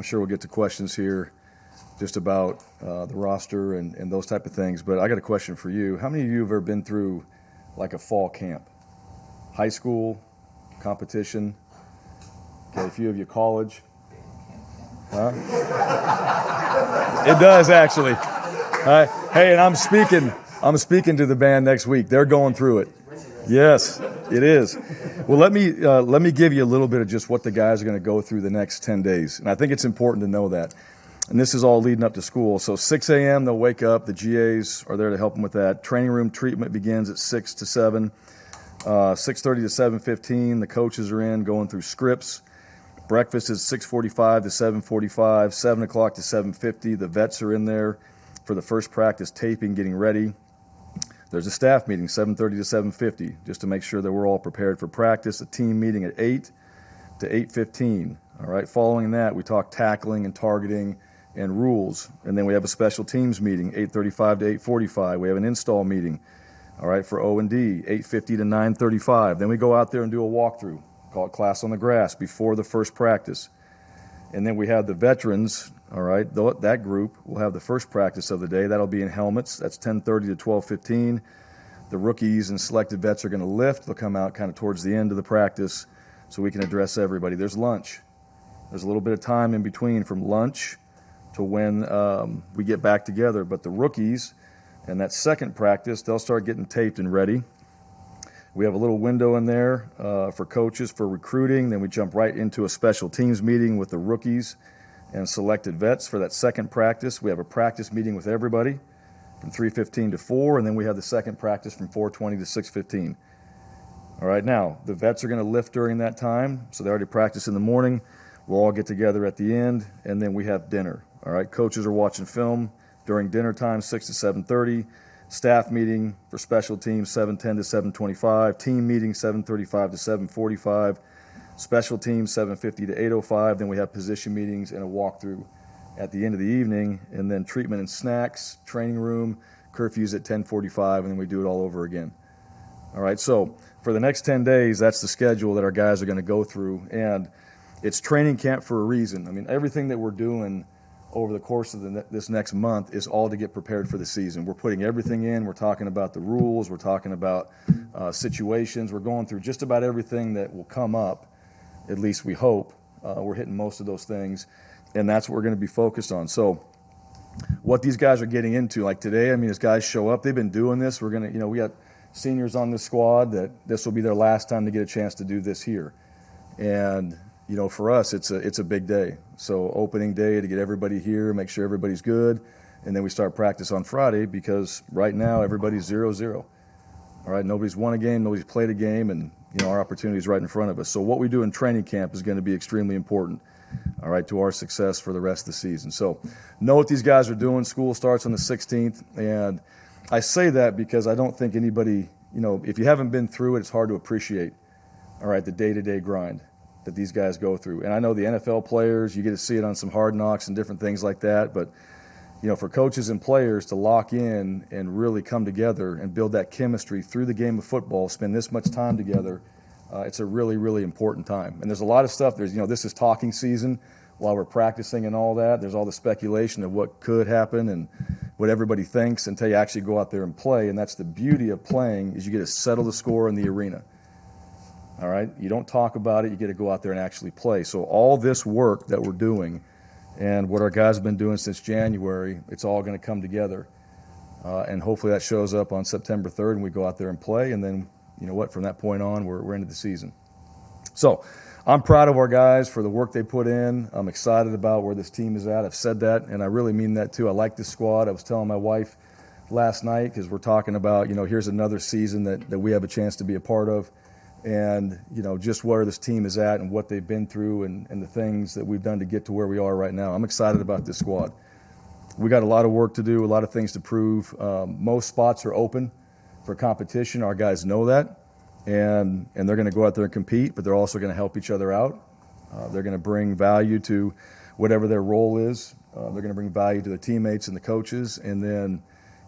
I'm sure we'll get to questions here just about the roster and those type of things. But I got a question for you. How many of you have ever been through like a fall camp? High school, competition, okay, a few of you college. Huh? It does, actually. Hey, and I'm speaking to the band next week. They're going through it. Yes, it is. Well, let me give you a little bit of just what the guys are going to go through the next 10 days. And I think it's important to know that. And this is all leading up to school. So 6 a.m. they'll wake up. The GAs are there to help them with that. Training room treatment begins at 6 to 7. 6:30 to 7:15. The coaches are in going through scripts. Breakfast is 6:45 to 7:45. 7 o'clock to 7:50. The vets are in there for the first practice taping, getting ready. There's a staff meeting, 7:30 to 7:50, just to make sure that we're all prepared for practice. A team meeting at 8 to 8:15. All right. Following that, we talk tackling and targeting and rules, and then we have a special teams meeting, 8:35 to 8:45. We have an install meeting, all right, for O&D, 8:50 to 9:35. Then we go out there and do a walkthrough, call it class on the grass, before the first practice. And then we have the veterans, all right, that group will have the first practice of the day. That'll be in helmets. That's 10:30 to 12:15. The rookies and selected vets are going to lift. They'll come out kind of towards the end of the practice so we can address everybody. There's lunch. There's a little bit of time in between from lunch to when we get back together. But the rookies and that second practice, they'll start getting taped and ready. We have a little window in there for coaches for recruiting. Then we jump right into a special teams meeting with the rookies and selected vets for that second practice. We have a practice meeting with everybody from 3:15 to 4, and then we have the second practice from 4:20 to 6:15. All right, now, the vets are going to lift during that time, so they already practice in the morning. We'll all get together at the end, and then we have dinner. All right, coaches are watching film during dinner time, 6 to 7:30. Staff meeting for special teams, 7:10 to 7:25. Team meeting, 7:35 to 7:45. Special teams, 7:50 to 8:05. Then we have position meetings and a walkthrough at the end of the evening. And then treatment and snacks, training room, curfews at 10:45, and then we do it all over again. All right, so for the next 10 days, that's the schedule that our guys are going to go through. And it's training camp for a reason. I mean, everything that we're doing over the course of this next month is all to get prepared for the season. We're putting everything in. We're talking about the rules. We're talking about situations. We're going through just about everything that will come up, at least we hope. We're hitting most of those things, and that's what we're going to be focused on. So what these guys are getting into, like today, I mean, as guys show up, they've been doing this. We're going to, we got seniors on this squad that this will be their last time to get a chance to do this here. And for us, it's a big day. So opening day to get everybody here, make sure everybody's good, and then we start practice on Friday because right now everybody's 0-0. All right, nobody's won a game, nobody's played a game, and our opportunity is right in front of us. So what we do in training camp is going to be extremely important, all right, to our success for the rest of the season. So know what these guys are doing. School starts on the 16th, and I say that because I don't think anybody, if you haven't been through it, it's hard to appreciate, all right, the day-to-day grind that these guys go through. And I know the NFL players, you get to see it on some Hard Knocks and different things like that, but for coaches and players to lock in and really come together and build that chemistry through the game of football, spend this much time together, it's a really, really important time. And there's a lot of stuff. There's, this is talking season while we're practicing and all that. There's all the speculation of what could happen and what everybody thinks until you actually go out there and play. And that's the beauty of playing, is you get to settle the score in the arena. All right? You don't talk about it. You get to go out there and actually play. So all this work that we're doing and what our guys have been doing since January, it's all going to come together. And hopefully that shows up on September 3rd and we go out there and play. And then, from that point on, we're into the season. So I'm proud of our guys for the work they put in. I'm excited about where this team is at. I've said that, and I really mean that too. I like this squad. I was telling my wife last night, because we're talking about, here's another season that we have a chance to be a part of. And, just where this team is at and what they've been through and the things that we've done to get to where we are right now. I'm excited about this squad. We got a lot of work to do, a lot of things to prove. Most spots are open for competition. Our guys know that, and they're going to go out there and compete, but they're also going to help each other out. They're going to bring value to whatever their role is. They're going to bring value to their teammates and the coaches, and then,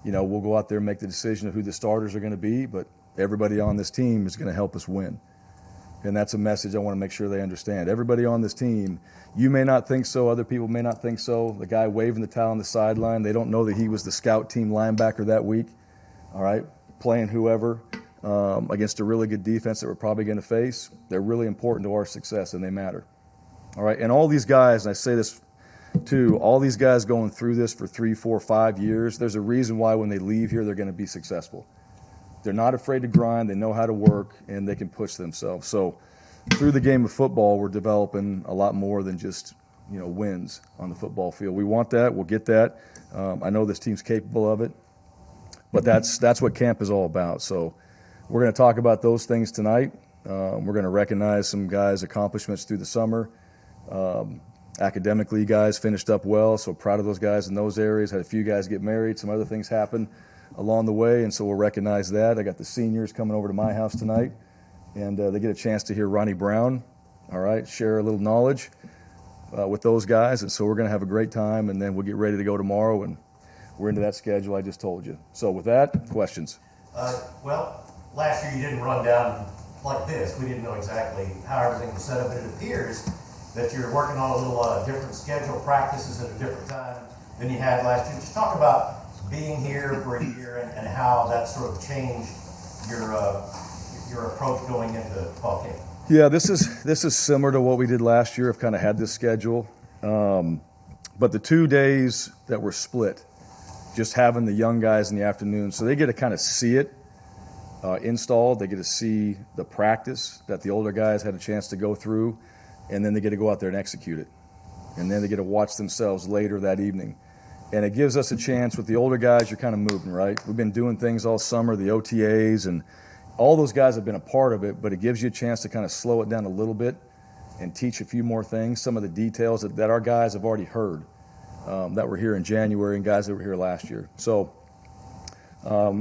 we'll go out there and make the decision of who the starters are going to be, but everybody on this team is going to help us win. And that's a message I want to make sure they understand. Everybody on this team, you may not think so, other people may not think so. The guy waving the towel on the sideline, they don't know that he was the scout team linebacker that week, all right, playing whoever against a really good defense that we're probably going to face. They're really important to our success, and they matter. All right, and all these guys, and I say this too, all these guys going through this for 3, 4, 5 years, there's a reason why when they leave here they're going to be successful. They're not afraid to grind, they know how to work, and they can push themselves. So through the game of football, we're developing a lot more than just wins on the football field. We want that, we'll get that. I know this team's capable of it, but that's what camp is all about. So we're going to talk about those things tonight. We're going to recognize some guys' accomplishments through the summer. Academically, guys finished up well, so proud of those guys in those areas. Had a few guys get married, some other things happen along the way, and so we'll recognize that. I got the seniors coming over to my house tonight, and they get a chance to hear Ronnie Brown, all right, share a little knowledge with those guys, and so we're going to have a great time, and then we'll get ready to go tomorrow, and we're into that schedule I just told you. So with that, questions? Well, last year you didn't run down like this. We didn't know exactly how everything was set up, but it appears that you're working on a little different schedule, practices at a different time than you had last year. Just talk about being here for a year and how that sort of changed your approach going into fall camp. Yeah, this is similar to what we did last year. I've kind of had this schedule, but the 2 days that were split, just having the young guys in the afternoon, so they get to kind of see it installed. They get to see the practice that the older guys had a chance to go through, and then they get to go out there and execute it, and then they get to watch themselves later that evening. And it gives us a chance with the older guys. You're kind of moving, right? We've been doing things all summer, the OTAs, and all those guys have been a part of it, but it gives you a chance to kind of slow it down a little bit and teach a few more things, some of the details that our guys have already heard that were here in January and guys that were here last year. So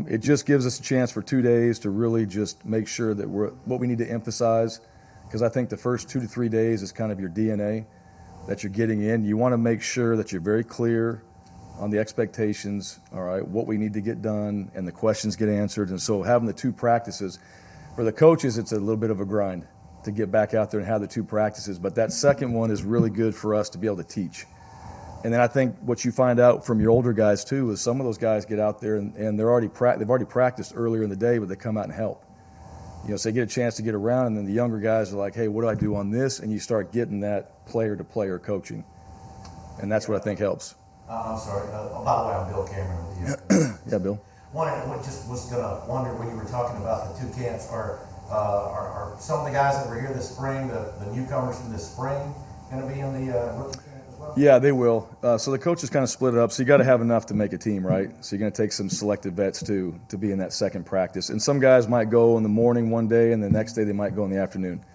it just gives us a chance for 2 days to really just make sure that what we need to emphasize, because I think the first 2 to 3 days is kind of your DNA that you're getting in. You want to make sure that you're very clear on the expectations, all right, what we need to get done, and the questions get answered. And so having the 2 practices, for the coaches, it's a little bit of a grind to get back out there and have the 2 practices. But that second one is really good for us to be able to teach. And then I think what you find out from your older guys too is some of those guys get out there and they've already practiced earlier in the day, but they come out and help. So they get a chance to get around, and then the younger guys are like, hey, what do I do on this? And you start getting that player-to-player coaching. And that's what I think helps. I'm sorry. By the way, I'm Bill Cameron with you. Yeah, Bill. Just was going to wonder when you were talking about the 2 camps, are some of the guys that were here this spring, the newcomers from this spring, going to be in the rookie camp as well? Yeah, they will. So the coaches kind of split it up. So you got to have enough to make a team, right? So you're going to take some selected vets too to be in that second practice. And some guys might go in the morning one day, and the next day they might go in the afternoon.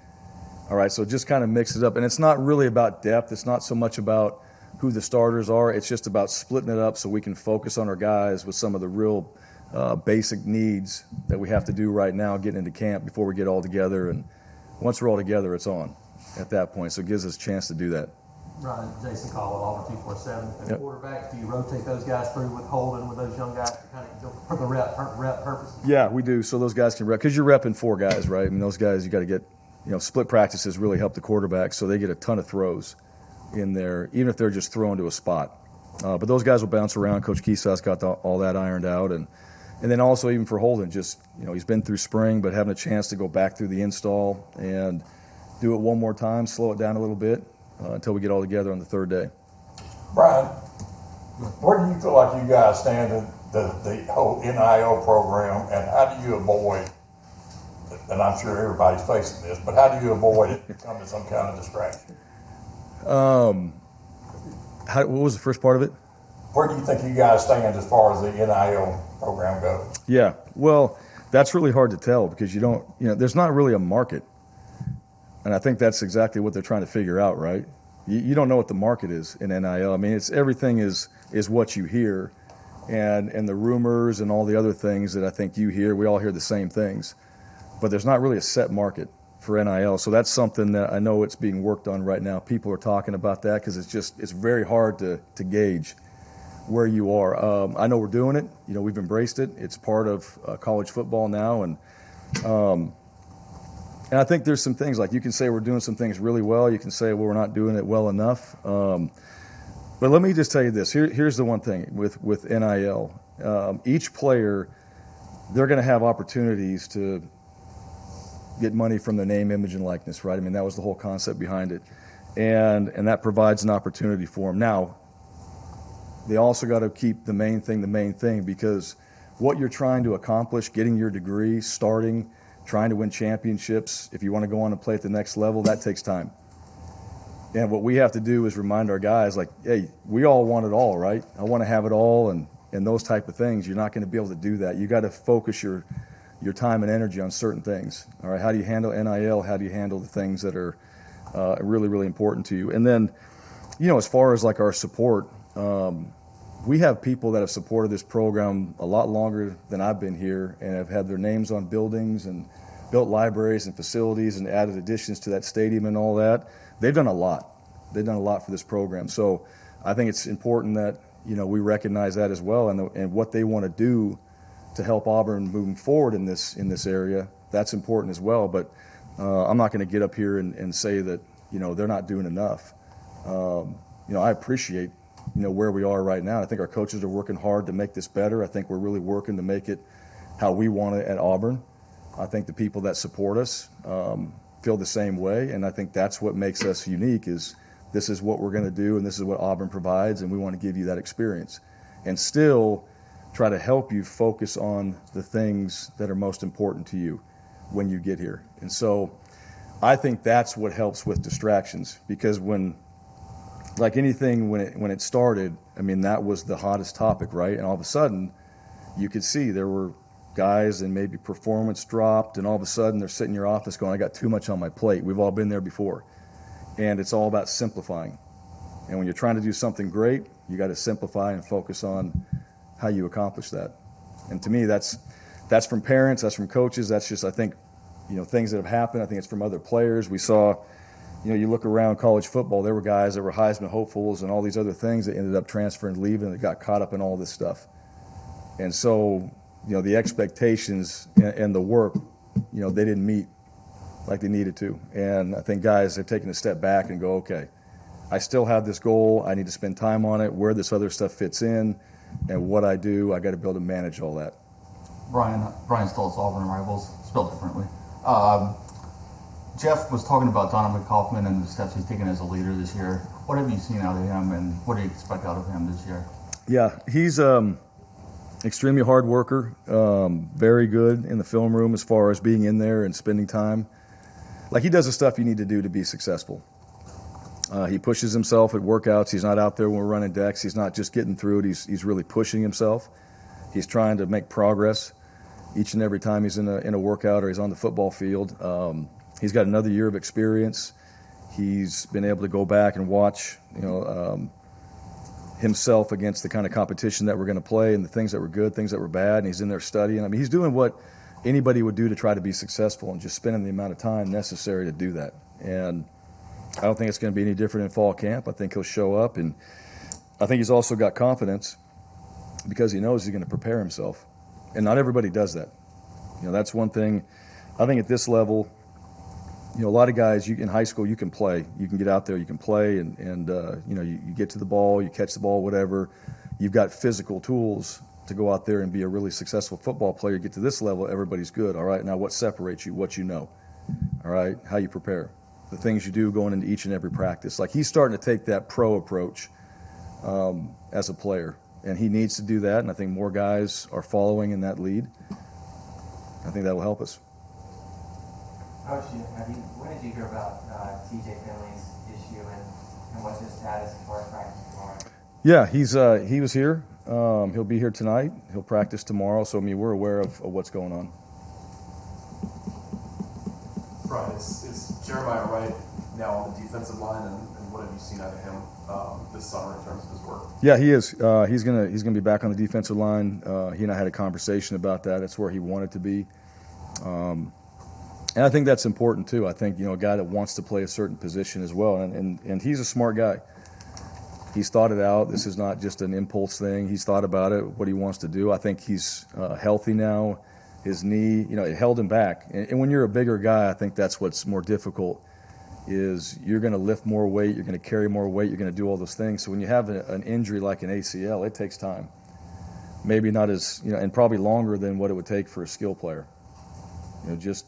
All right, so just kind of mix it up. And it's not really about depth. It's not so much about who the starters are. It's just about splitting it up so we can focus on our guys with some of the real basic needs that we have to do right now getting into camp before we get all together. And once we're all together, it's on at that point. So it gives us a chance to do that. Right, Jason Caldwell, Auburn 247. And Yep. quarterbacks, do you rotate those guys through with Holden, with those young guys to kind of for the rep purposes? Yeah, we do. So those guys can rep, because you're repping 4 guys, right? I mean, those guys, you got to get, split practices really help the quarterback, so they get a ton of throws in there, even if they're just thrown to a spot. But those guys will bounce around. Coach Kesaw's got all that ironed out. And then also even for Holden, just, he's been through spring, but having a chance to go back through the install and do it one more time, slow it down a little bit until we get all together on the 3rd day. Brian, where do you feel like you guys stand in the whole NIL program, and how do you avoid, and I'm sure everybody's facing this, but how do you avoid it becoming some kind of distraction? What was the first part of it? Where do you think you guys stand as far as the NIL program goes? Yeah, well, that's really hard to tell because there's not really a market. And I think that's exactly what they're trying to figure out, right? You don't know what the market is in NIL. I mean, everything is what you hear, and the rumors and all the other things that I think you hear. We all hear the same things, but there's not really a set market for NIL. So that's something that I know it's being worked on right now. People are talking about that because it's very hard to gauge where you are. I know we're doing it. We've embraced it. It's part of college football now, and And I think there's some things, like you can say we're doing some things really well. You can say, well, we're not doing it well enough. But let me just tell you this. Here's the one thing with NIL. Each player, they're going to have opportunities to get money from their name, image, and likeness, right? I mean, that was the whole concept behind it. And that provides an opportunity for them. Now, they also got to keep the main thing, because what you're trying to accomplish, getting your degree, starting, trying to win championships, if you want to go on and play at the next level, that takes time. And what we have to do is remind our guys, like, hey, we all want it all, right? I want to have it all, and those type of things. You're not going to be able to do that. You got to focus your time and energy on certain things. All right, how do you handle NIL? How do you handle the things that are really, really important to you? And then, as far as like our support, we have people that have supported this program a lot longer than I've been here, and have had their names on buildings and built libraries and facilities and added additions to that stadium and all that. They've done a lot. They've done a lot for this program. So I think it's important that we recognize that as well, and what they want to do to help Auburn moving forward in this area. That's important as well. But I'm not going to get up here and say that they're not doing enough. I appreciate where we are right now. I think our coaches are working hard to make this better. I think we're really working to make it how we want it at Auburn. I think the people that support us feel the same way, and I think that's what makes us unique. Is this is what we're going to do, and this is what Auburn provides, and we want to give you that experience, and still try to help you focus on the things that are most important to you when you get here. And so I think that's what helps with distractions, because like anything, when it started, I mean, that was the hottest topic, right? And all of a sudden, you could see there were guys, and maybe performance dropped, and all of a sudden they're sitting in your office going, I got too much on my plate. We've all been there before. And it's all about simplifying. And when you're trying to do something great, you got to simplify and focus on how you accomplish that. And to me, that's from parents, that's from coaches, that's just, I think, things that have happened. I think it's from other players. We saw, you look around college football, there were guys that were Heisman hopefuls and all these other things that ended up transferring, leaving, that got caught up in all this stuff. And so, the expectations and the work, they didn't meet like they needed to. And I think guys have taken a step back and go, okay, I still have this goal. I need to spend time on it, where this other stuff fits in, and what I do, I got to be able to manage all that. Brian Stoltz, Auburn rivals, spelled differently. Jeff was talking about Donovan Kaufman and the steps he's taken as a leader this year. What have you seen out of him, and what do you expect out of him this year? Yeah, he's extremely hard worker, very good in the film room as far as being in there and spending time. Like, he does the stuff you need to do to be successful. He pushes himself at workouts. He's not out there when we're running decks. He's not just getting through it. He's really pushing himself. He's trying to make progress each and every time he's in a workout or he's on the football field. He's got another year of experience. He's been able to go back and watch, himself against the kind of competition that we're going to play, and the things that were good, things that were bad, and he's in there studying. I mean, he's doing what anybody would do to try to be successful, and just spending the amount of time necessary to do that. And I don't think it's going to be any different in fall camp. I think he'll show up, and I think he's also got confidence because he knows he's going to prepare himself. And not everybody does that. That's one thing. I think at this level, a lot of guys, in high school, you can play. You can get out there, you can play, and you get to the ball, you catch the ball, whatever. You've got physical tools to go out there and be a really successful football player. Get to this level, everybody's good. All right, now what separates you? What you know. All right, how you prepare. The things you do going into each and every practice. Like, he's starting to take that pro approach as a player, and he needs to do that, and I think more guys are following in that lead. I think that will help us. Coach, when did you hear about TJ Finley's issue, and what's his status as far as practice tomorrow? Yeah, he was here. He'll be here tonight. He'll practice tomorrow. So, we're aware of what's going on. Brian, is Jeremiah Wright now on the defensive line, and what have you seen out of him this summer in terms of his work? Yeah, he is. He's gonna be back on the defensive line. He and I had a conversation about that. That's where he wanted to be. And I think that's important too. I think, a guy that wants to play a certain position as well. And he's a smart guy. He's thought it out. This is not just an impulse thing. He's thought about it, what he wants to do. I think he's healthy now, his knee, it held him back. And when you're a bigger guy, I think that's what's more difficult is you're going to lift more weight, you're going to carry more weight, you're going to do all those things. So when you have an injury like an ACL, it takes time. Maybe not as, and probably longer than what it would take for a skill player. Just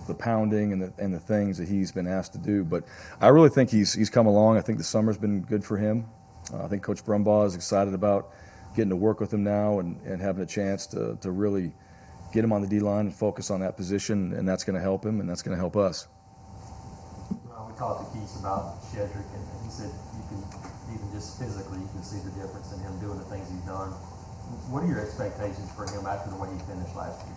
the pounding and the things that he's been asked to do. But I really think he's come along. I think the summer's been good for him. I think Coach Brumbaugh is excited about getting to work with him now and having a chance to really get him on the D-line and focus on that position, and that's going to help him, and that's going to help us. We talked to Keith about Shedrick, and he said you can, even just physically, you can see the difference in him doing the things he's done. What are your expectations for him after the way he finished last year?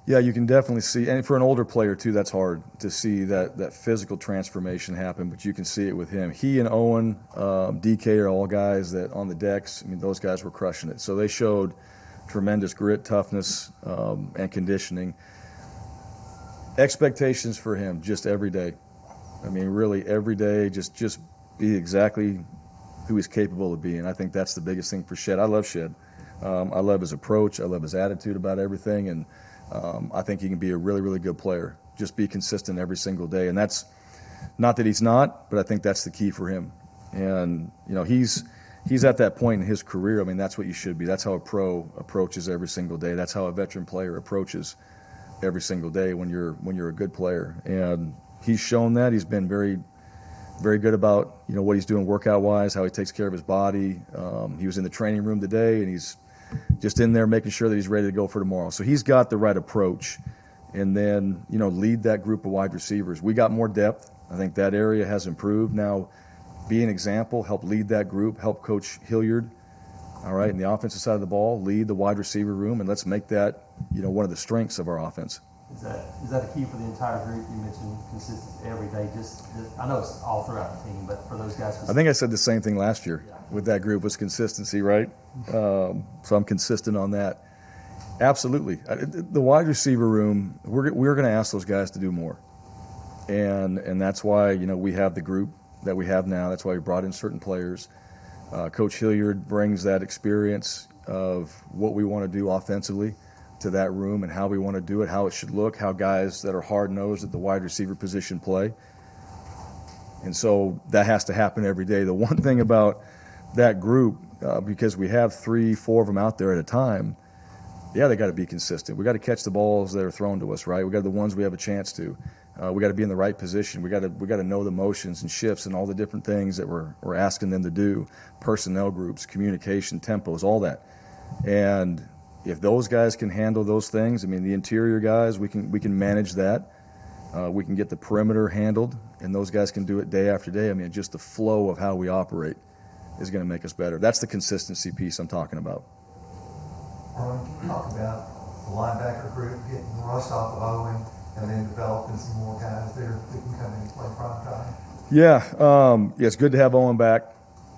Yeah, you can definitely see, and for an older player too, that's hard to see that physical transformation happen, but you can see it with him. He and Owen, DK are all guys that on the decks, those guys were crushing it. So they showed tremendous grit, toughness, and conditioning. Expectations for him just every day. Really every day, just be exactly who he's capable of being. I think that's the biggest thing for Shed. I love Shed. I love his approach. I love his attitude about everything, and I think he can be a really, really good player. Just be consistent every single day, and that's not that he's not, but I think that's the key for him. And he's at that point in his career. That's what you should be. That's how a pro approaches every single day. That's how a veteran player approaches every single day when you're a good player. And he's shown that. He's been very, very good about what he's doing workout wise, how he takes care of his body. He was in the training room today, and he's just in there making sure that he's ready to go for tomorrow. So he's got the right approach. And then, lead that group of wide receivers. We got more depth. I think that area has improved. Now, be an example, help lead that group, help Coach Hilliard, all right, in the offensive side of the ball, lead the wide receiver room, and let's make that, one of the strengths of our offense. Is that a key for the entire group? You mentioned consistency every day. I know it's all throughout the team, but for those guys. I think I said the same thing last year with that group was consistency, right? So I'm consistent on that. Absolutely. The wide receiver room, we're going to ask those guys to do more. And that's why, we have the group that we have now. That's why we brought in certain players. Coach Hilliard brings that experience of what we want to do offensively to that room and how we want to do it, how it should look, how guys that are hard-nosed at the wide receiver position play. And so that has to happen every day. The one thing about that group, because we have 3-4 of them out there at a time, they got to be consistent. We got to catch the balls that are thrown to us, right? We got the ones we have a chance to. We got to be in the right position. We got to know the motions and shifts and all the different things that we're asking them to do. Personnel groups, communication, tempos, all that. And if those guys can handle those things, the interior guys, we can manage that. We can get the perimeter handled, and those guys can do it day after day. Just the flow of how we operate is going to make us better. That's the consistency piece I'm talking about. Can you talk about the linebacker group getting the rust off of Owen and then developing some more guys there that can come in and play prime time? Yeah, it's good to have Owen back,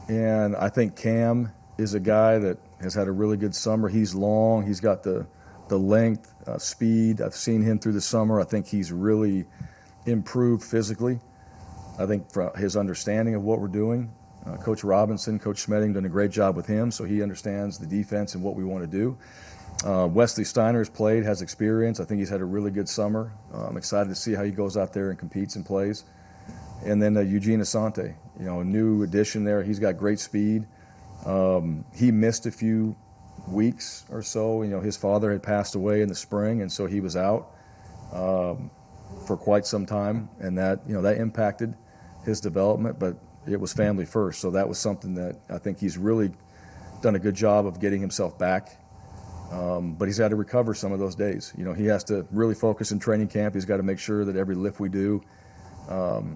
and I think Cam is a guy that has had a really good summer. He's long. He's got the length, speed. I've seen him through the summer. I think he's really improved physically. I think for his understanding of what we're doing. Coach Robinson, Coach Schmedding done a great job with him, so he understands the defense and what we want to do. Wesley Steiner has played, has experience. I think he's had a really good summer. I'm excited to see how he goes out there and competes and plays. And then Eugene Asante, a new addition there. He's got great speed. He missed a few weeks or so. His father had passed away in the spring, and so he was out for quite some time, and that impacted his development, but it was family first. So that was something that I think he's really done a good job of getting himself back. But he's had to recover some of those days. He has to really focus in training camp. He's got to make sure that every lift we do,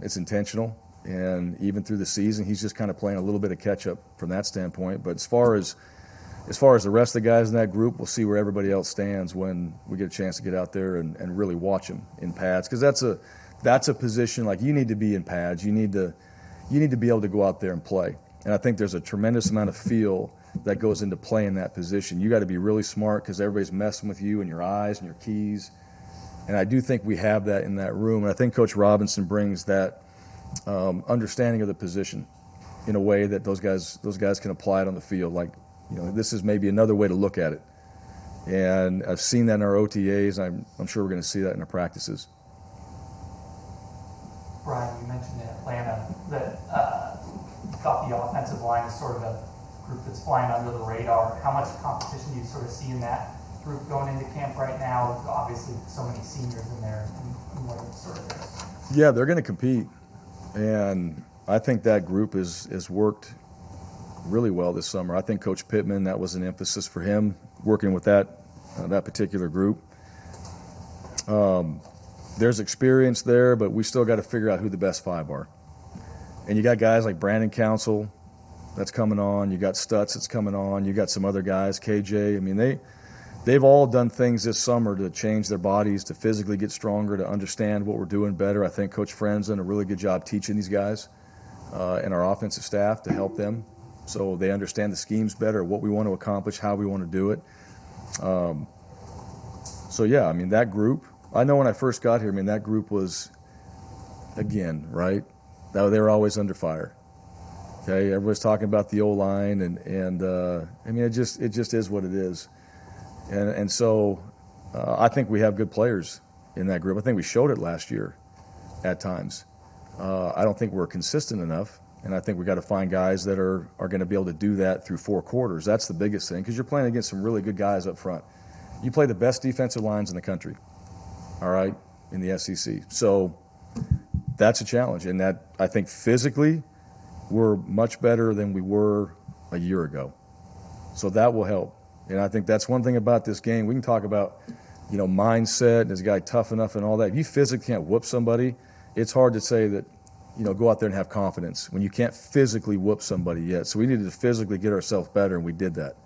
it's intentional. And even through the season, he's just kind of playing a little bit of catch up from that standpoint. But as far as the rest of the guys in that group, we'll see where everybody else stands when we get a chance to get out there and really watch them in pads. Because that's a position, like, you need to be in pads. You need to be able to go out there and play. And I think there's a tremendous amount of feel that goes into playing that position. You got to be really smart because everybody's messing with you and your eyes and your keys. And I do think we have that in that room. And I think Coach Robinson brings that understanding of the position in a way that those guys can apply it on the field. Like, this is maybe another way to look at it. And I've seen that in our OTAs, and I'm sure we're going to see that in our practices. Bryan, you mentioned in Atlanta that you thought the offensive line is sort of a group that's flying under the radar. How much competition do you sort of see in that group going into camp right now? Obviously, so many seniors in there. And what sort of is? Yeah, they're going to compete, and I think that group has worked really well this summer. I think Coach Pittman, that was an emphasis for him, working with that particular group. There's experience there, but we still got to figure out who the best five are. And you got guys like Brandon Council that's coming on. You got Stutz that's coming on. You got some other guys, KJ. I mean, they've all done things this summer to change their bodies, to physically get stronger, to understand what we're doing better. I think Coach Friend's done a really good job teaching these guys and our offensive staff to help them so they understand the schemes better, what we want to accomplish, how we want to do it. So, yeah, I mean, that group, I know when I first got here, I mean, that group was, again, right? They were always under fire. Okay, everybody's talking about the O-line, and I mean, it just is what it is. And so I think we have good players in that group. I think we showed it last year at times. I don't think we're consistent enough, and I think we got to find guys that are going to be able to do that through 4 quarters. That's the biggest thing, because you're playing against some really good guys up front. You play the best defensive lines in the country, all right, in the SEC. So that's a challenge, and that I think physically we're much better than we were a year ago. So that will help. And I think that's one thing about this game. We can talk about, mindset, is a guy tough enough and all that. If you physically can't whoop somebody, it's hard to say that, go out there and have confidence when you can't physically whoop somebody yet. So we needed to physically get ourselves better, and we did that.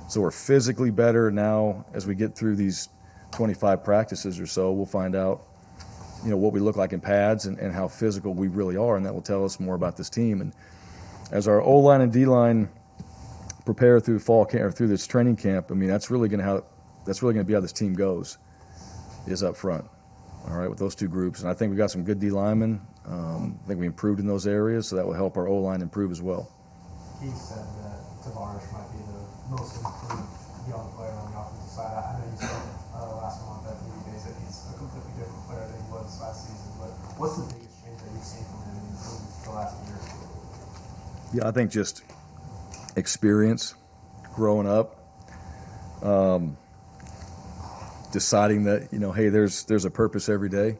So we're physically better now. As we get through these 25 practices or so, we'll find out, what we look like in pads and how physical we really are, and that will tell us more about this team. And as our O-line and D-line prepare through fall camp or through this training camp, I mean, that's really going to be how this team goes, is up front. All right, with those two groups. And I think we got some good D linemen. I think we improved in those areas, so that will help our O-line improve as well. He said that Tavares might be the most improved young player on the offensive side. I know you said last month that he said he's a completely different player than he was last season, but what's the biggest change that you've seen from him in the last year? Yeah, I think just experience, growing up, deciding that, hey, there's a purpose every day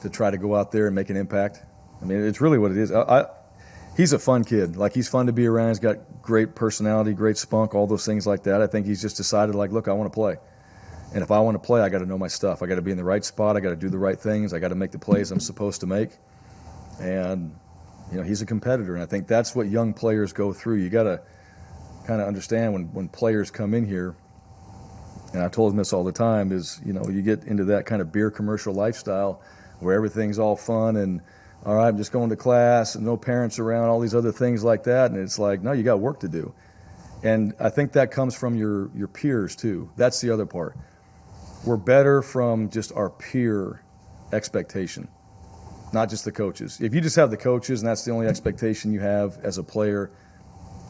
to try to go out there and make an impact. I mean, it's really what it is. He's a fun kid. Like, he's fun to be around. He's got great personality, great spunk, all those things like that. I think he's just decided, like, look, I want to play. And if I want to play, I got to know my stuff. I got to be in the right spot. I got to do the right things. I got to make the plays I'm supposed to make. And, he's a competitor. And I think that's what young players go through. You got to kind of understand when players come in here, and I told him this all the time, is, you get into that kind of beer commercial lifestyle where everything's all fun and, all right, I'm just going to class and no parents around, all these other things like that. And it's like, no, you got work to do. And I think that comes from your peers too. That's the other part. We're better from just our peer expectation, not just the coaches. If you just have the coaches and that's the only expectation you have as a player,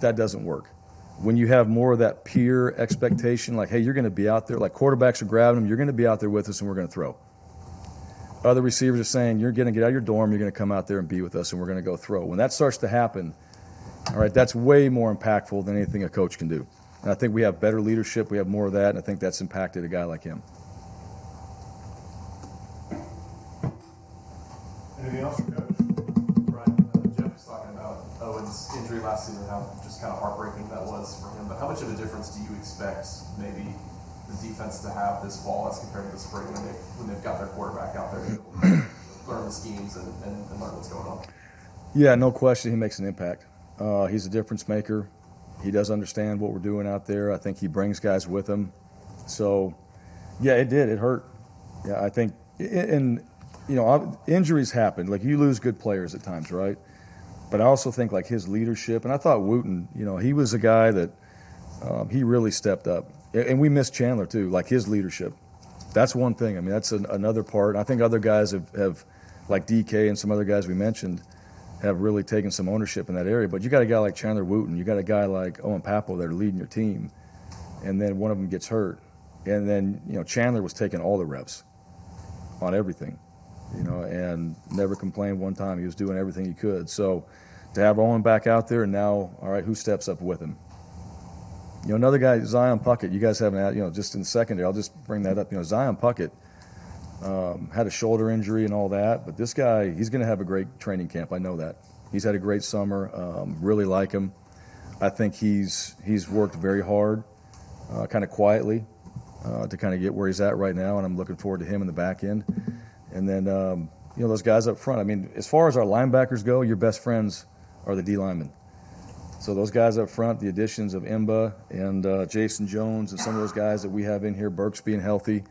that doesn't work. When you have more of that peer expectation, like, hey, you're going to be out there, like quarterbacks are grabbing them, you're going to be out there with us and we're going to throw. Other receivers are saying, you're going to get out of your dorm, you're going to come out there and be with us and we're going to go throw. When that starts to happen, all right, that's way more impactful than anything a coach can do. And I think we have better leadership, we have more of that, and I think that's impacted a guy like him. Anything else for Coach? Bryan, Jeff was talking about Owen's injury last season, how just kind of heartbreaking that was for him. But how much of a difference do you expect maybe the defense to have this fall as compared to the spring when they've got their quarterback out there to learn the schemes and learn what's going on? Yeah, no question he makes an impact. He's a difference maker. He does understand what we're doing out there. I think he brings guys with him. So, yeah, it did. It hurt. Yeah, I think, injuries happen. Like, you lose good players at times, right? But I also think, like, his leadership, and I thought Wooten, he was a guy that he really stepped up. And we missed Chandler, too, like his leadership. That's one thing. I mean, that's another part. I think other guys have, like DK and some other guys we mentioned, have really taken some ownership in that area. But you got a guy like Chandler Wooten. You got a guy like Owen Pappo that are leading your team. and then one of them gets hurt, and then Chandler was taking all the reps on everything, and never complained one time. He was doing everything he could. So to have Owen back out there, and now, all right, who steps up with him? Another guy, Zion Puckett. You guys haven't had, just in the secondary. I'll just bring that up. Zion Puckett had a shoulder injury and all that, but this guy, he's going to have a great training camp. I know that. He's had a great summer. Really like him. I think he's worked very hard, kind of quietly, to kind of get where he's at right now, and I'm looking forward to him in the back end. And then, those guys up front. I mean, as far as our linebackers go, your best friends are the D linemen. So those guys up front, the additions of Imba and Jason Jones and some of those guys that we have in here, Burks being healthy,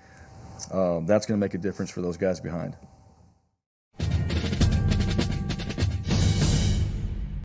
that's going to make a difference for those guys behind.